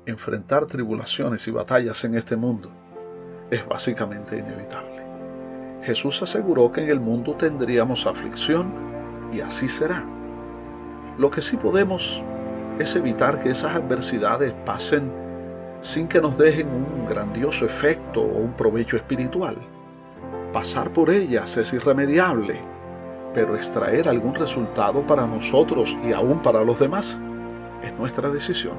enfrentar tribulaciones y batallas en este mundo es básicamente inevitable. Jesús aseguró que en el mundo tendríamos aflicción y así será. Lo que sí podemos es evitar que esas adversidades pasen sin que nos dejen un grandioso efecto o un provecho espiritual. Pasar por ellas es irremediable, pero extraer algún resultado para nosotros y aún para los demás es nuestra decisión.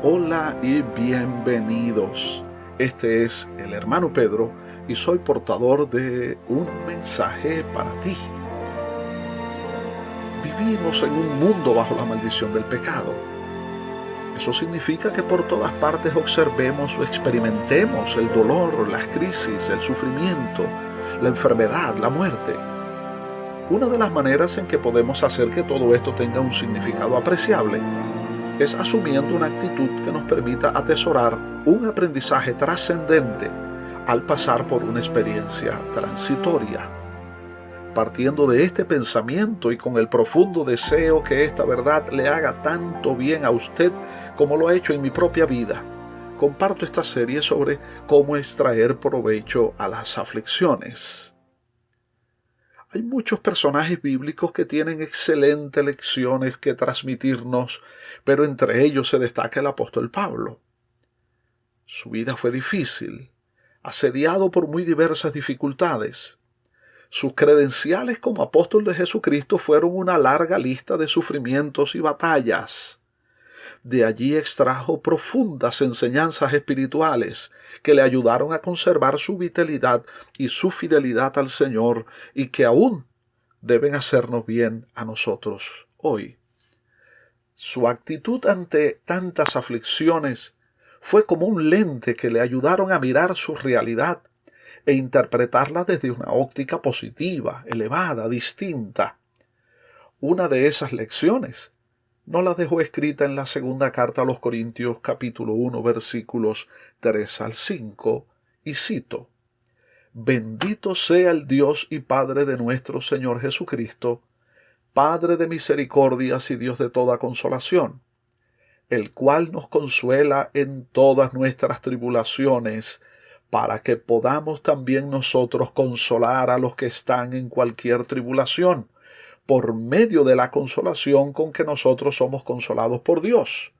Hola y bienvenidos. Este es el hermano Pedro y soy portador de un mensaje para ti. Vivimos en un mundo bajo la maldición del pecado. Eso significa que por todas partes observemos o experimentemos el dolor, las crisis, el sufrimiento, la enfermedad, la muerte. Una de las maneras en que podemos hacer que todo esto tenga un significado apreciable es asumiendo una actitud que nos permita atesorar un aprendizaje trascendente al pasar por una experiencia transitoria. Partiendo de este pensamiento y con el profundo deseo que esta verdad le haga tanto bien a usted como lo ha hecho en mi propia vida, comparto esta serie sobre cómo extraer provecho a las aflicciones. Hay muchos personajes bíblicos que tienen excelentes lecciones que transmitirnos, pero entre ellos se destaca el apóstol Pablo. Su vida fue difícil, asediado por muy diversas dificultades. Sus credenciales como apóstol de Jesucristo fueron una larga lista de sufrimientos y batallas. De allí extrajo profundas enseñanzas espirituales que le ayudaron a conservar su vitalidad y su fidelidad al Señor y que aún deben hacernos bien a nosotros hoy. Su actitud ante tantas aflicciones fue como un lente que le ayudaron a mirar su realidad e interpretarla desde una óptica positiva, elevada, distinta. Una de esas lecciones nos la dejó escrita en la segunda carta a los Corintios, capítulo 1, versículos 3 al 5, y cito: «Bendito sea el Dios y Padre de nuestro Señor Jesucristo, Padre de misericordias y Dios de toda consolación, el cual nos consuela en todas nuestras tribulaciones, para que podamos también nosotros consolar a los que están en cualquier tribulación, por medio de la consolación con que nosotros somos consolados por Dios.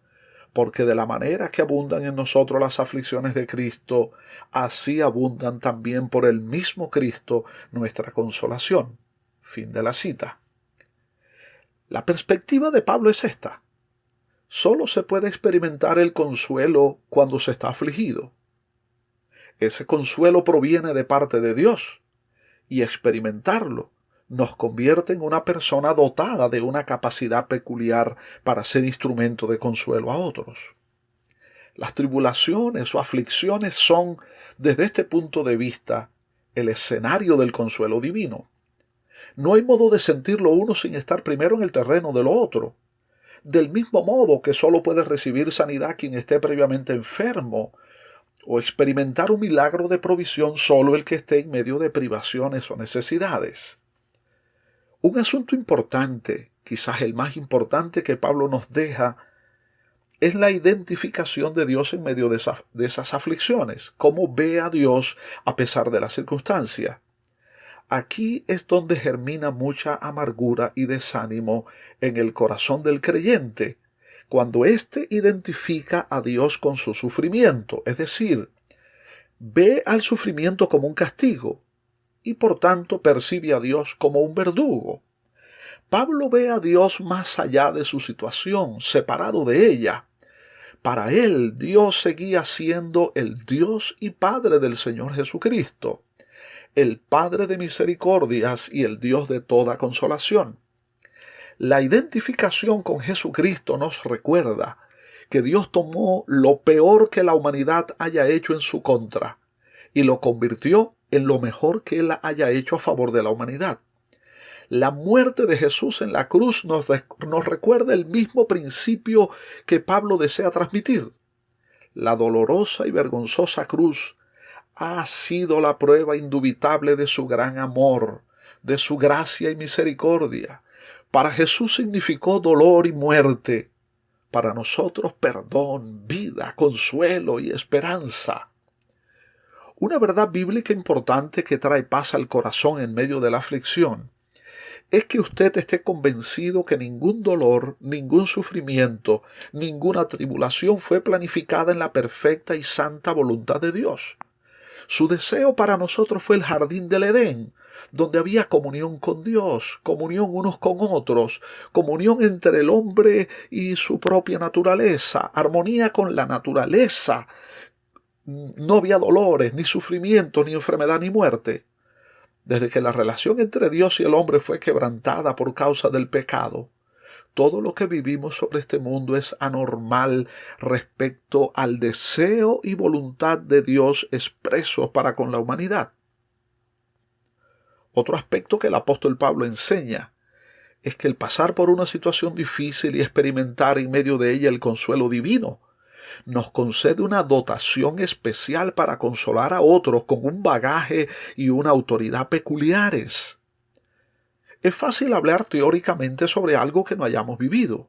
Porque de la manera que abundan en nosotros las aflicciones de Cristo, así abundan también por el mismo Cristo nuestra consolación». Fin de la cita. La perspectiva de Pablo es esta: solo se puede experimentar el consuelo cuando se está afligido. Ese consuelo proviene de parte de Dios, y experimentarlo nos convierte en una persona dotada de una capacidad peculiar para ser instrumento de consuelo a otros. Las tribulaciones o aflicciones son, desde este punto de vista, el escenario del consuelo divino. No hay modo de sentirlo uno sin estar primero en el terreno de lo otro. Del mismo modo que solo puede recibir sanidad quien esté previamente enfermo, o experimentar un milagro de provisión solo el que esté en medio de privaciones o necesidades. Un asunto importante, quizás el más importante que Pablo nos deja, es la identificación de Dios en medio de esas aflicciones, cómo ve a Dios a pesar de las circunstancias. Aquí es donde germina mucha amargura y desánimo en el corazón del creyente, cuando éste identifica a Dios con su sufrimiento, es decir, ve al sufrimiento como un castigo y por tanto percibe a Dios como un verdugo. Pablo ve a Dios más allá de su situación, separado de ella. Para él, Dios seguía siendo el Dios y Padre del Señor Jesucristo, el Padre de misericordias y el Dios de toda consolación. La identificación con Jesucristo nos recuerda que Dios tomó lo peor que la humanidad haya hecho en su contra y lo convirtió en lo mejor que Él haya hecho a favor de la humanidad. La muerte de Jesús en la cruz nos recuerda el mismo principio que Pablo desea transmitir. La dolorosa y vergonzosa cruz ha sido la prueba indubitable de su gran amor, de su gracia y misericordia. Para Jesús significó dolor y muerte, para nosotros perdón, vida, consuelo y esperanza. Una verdad bíblica importante que trae paz al corazón en medio de la aflicción es que usted esté convencido que ningún dolor, ningún sufrimiento, ninguna tribulación fue planificada en la perfecta y santa voluntad de Dios. Su deseo para nosotros fue el jardín del Edén, donde había comunión con Dios, comunión unos con otros, comunión entre el hombre y su propia naturaleza, armonía con la naturaleza. No había dolores, ni sufrimiento, ni enfermedad, ni muerte. Desde que la relación entre Dios y el hombre fue quebrantada por causa del pecado, todo lo que vivimos sobre este mundo es anormal respecto al deseo y voluntad de Dios expresos para con la humanidad. Otro aspecto que el apóstol Pablo enseña es que el pasar por una situación difícil y experimentar en medio de ella el consuelo divino nos concede una dotación especial para consolar a otros con un bagaje y una autoridad peculiares. Es fácil hablar teóricamente sobre algo que no hayamos vivido.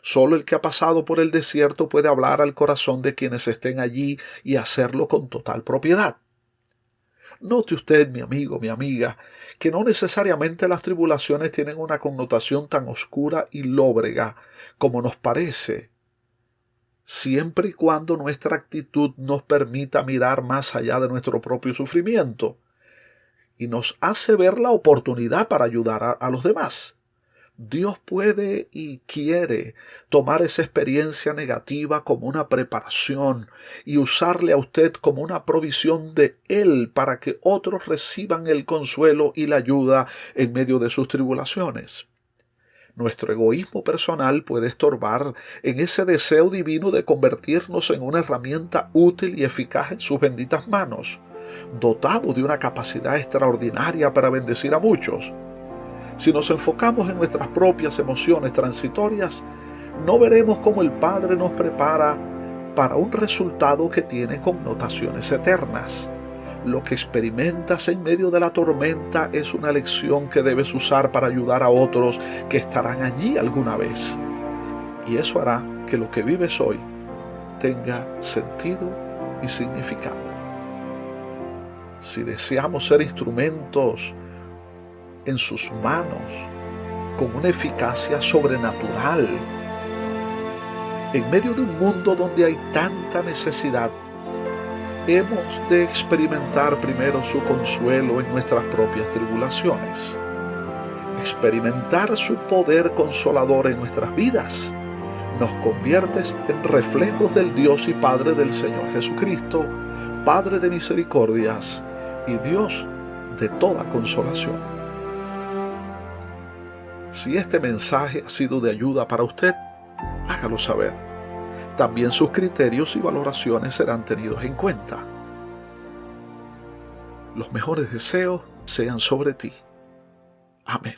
Solo el que ha pasado por el desierto puede hablar al corazón de quienes estén allí y hacerlo con total propiedad. Note usted, mi amigo, mi amiga, que no necesariamente las tribulaciones tienen una connotación tan oscura y lóbrega como nos parece, siempre y cuando nuestra actitud nos permita mirar más allá de nuestro propio sufrimiento y nos hace ver la oportunidad para ayudar a los demás. Dios puede y quiere tomar esa experiencia negativa como una preparación y usarle a usted como una provisión de Él para que otros reciban el consuelo y la ayuda en medio de sus tribulaciones. Nuestro egoísmo personal puede estorbar en ese deseo divino de convertirnos en una herramienta útil y eficaz en sus benditas manos, dotado de una capacidad extraordinaria para bendecir a muchos. Si nos enfocamos en nuestras propias emociones transitorias, no veremos cómo el Padre nos prepara para un resultado que tiene connotaciones eternas. Lo que experimentas en medio de la tormenta es una lección que debes usar para ayudar a otros que estarán allí alguna vez. Y eso hará que lo que vives hoy tenga sentido y significado. Si deseamos ser instrumentos en sus manos, con una eficacia sobrenatural, en medio de un mundo donde hay tanta necesidad, hemos de experimentar primero su consuelo en nuestras propias tribulaciones. Experimentar su poder consolador en nuestras vidas nos convierte en reflejos del Dios y Padre del Señor Jesucristo, Padre de misericordias y Dios de toda consolación. Si este mensaje ha sido de ayuda para usted, hágalo saber. También sus criterios y valoraciones serán tenidos en cuenta. Los mejores deseos sean sobre ti. Amén.